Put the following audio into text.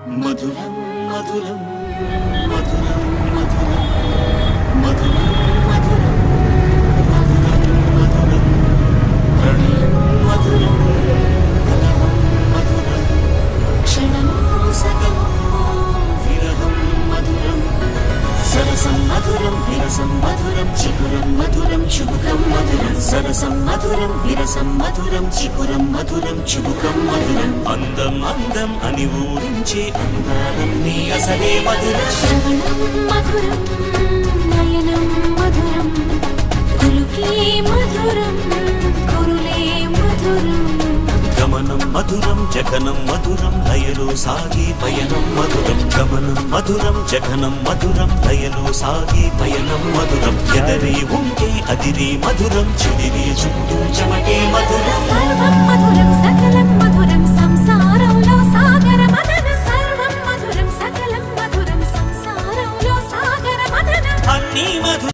మధురం మధురం మధురం మధురం మధురం మధురం మధురం మధురం ప్రణయం మధురం కలహం మధురం క్షణము సగము విరహం మధురం సరసం మధురం విరసం మధురం చిగురం మధురం చుబుకం మధురం సరసం మధురం విరసం మధురం చిగురం మధురం చుబుకం మధురం అందం అందం అని ఊరించే అందాలన్నీ అసలే మధురం శ్రవణం మధురం నయనం మధురం కులుకే మధురం కురులే మధురం గమనం మధురం జగనం మధురం లయలో సాగే పయనం మధురం గమనం మధురం జగనం మధురం లయలో సాగే పయనం మధురం ఎదరే ఉంటే అదిరే మధురం చెదిరే చుట్టూ చెమటే మధురం సర్వం మధురం సకలం మధురం సంసారంలో సాగర మదనం సర్వం మధురం సకలం మధురం సంసారంలో సాగర మదనం అన్నీ మధురం